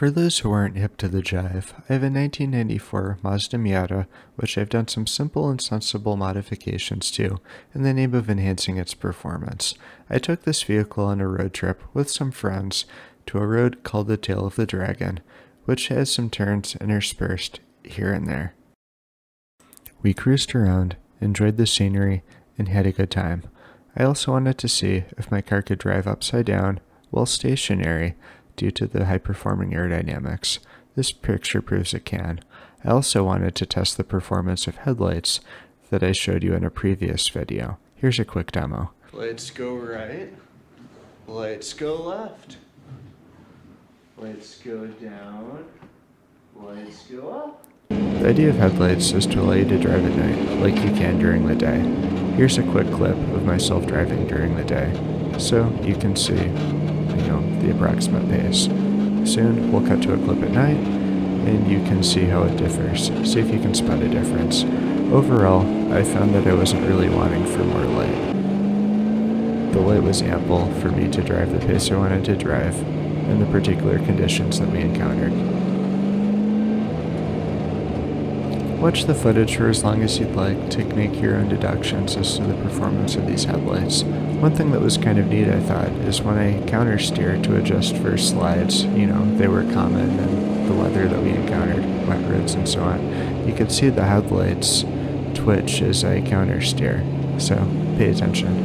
For those who aren't hip to the jive, I have a 1994 Mazda Miata, which I've done some simple and sensible modifications to in the name of enhancing its performance. I took this vehicle on a road trip with some friends to a road called the Tail of the Dragon, which has some turns interspersed here and there. We cruised around, enjoyed the scenery, and had a good time. I also wanted to see if my car could drive upside down while stationary due to the high-performing aerodynamics. This picture proves it can. I also wanted to test the performance of headlights that I showed you in a previous video. Here's a quick demo. Lights go right, lights go left, lights go down, lights go up. The idea of headlights is to allow you to drive at night like you can during the day. Here's a quick clip of myself driving during the day, so you can see the approximate pace. Soon we'll cut to a clip at night and you can see how it differs. See if you can spot a difference. Overall, I found that I wasn't really wanting for more light. The light was ample for me to drive the pace I wanted to drive in the particular conditions that we encountered. Watch the footage for as long as you'd like to make your own deductions as to the performance of these headlights. One thing that was kind of neat, I thought, is when I counter steered to adjust for slides, they were common in the weather that we encountered, wet roads and so on. You could see the headlights twitch as I counter steer, so pay attention.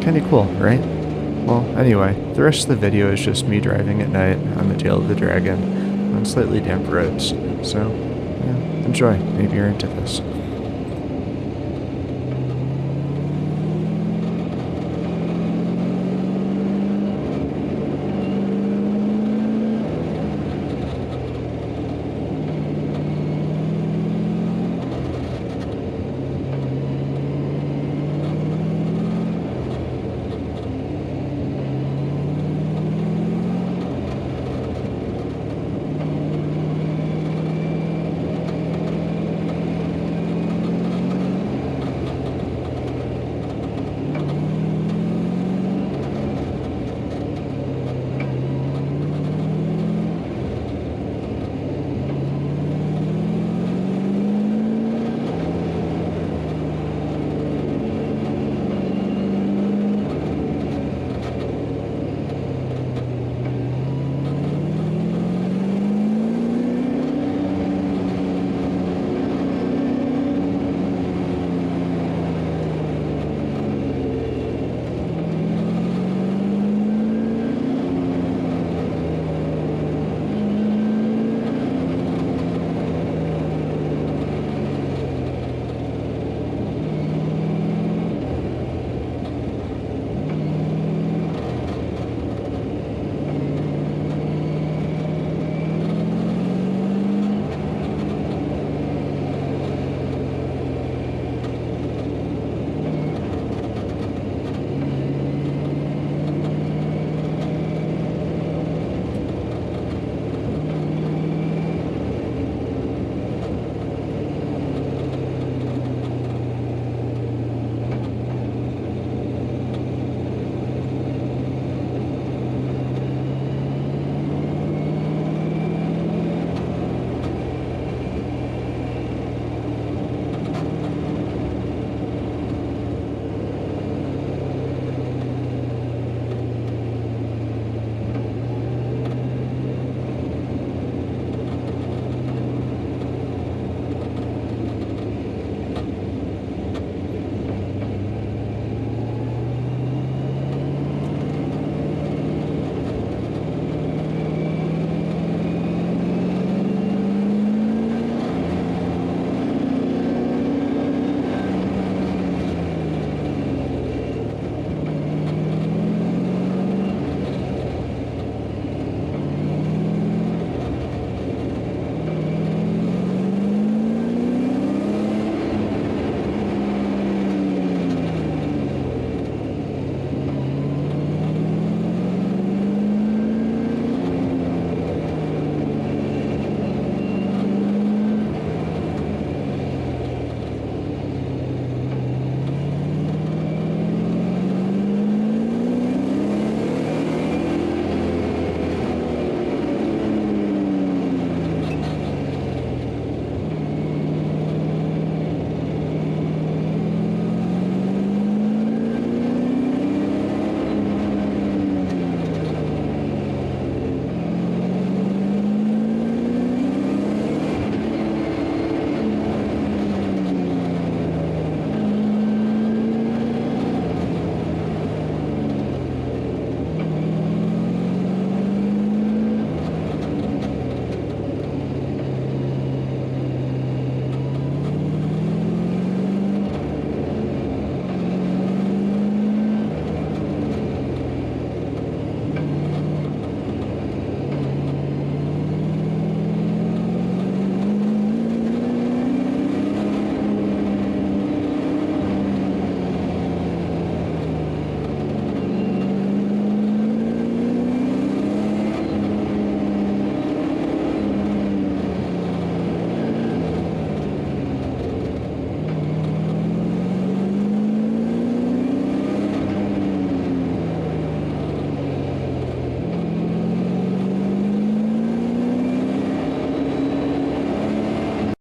Kinda cool, right? Well, anyway, the rest of the video is just me driving at night on the Tail of the Dragon on slightly damp roads. So, yeah, enjoy. Maybe you're into this.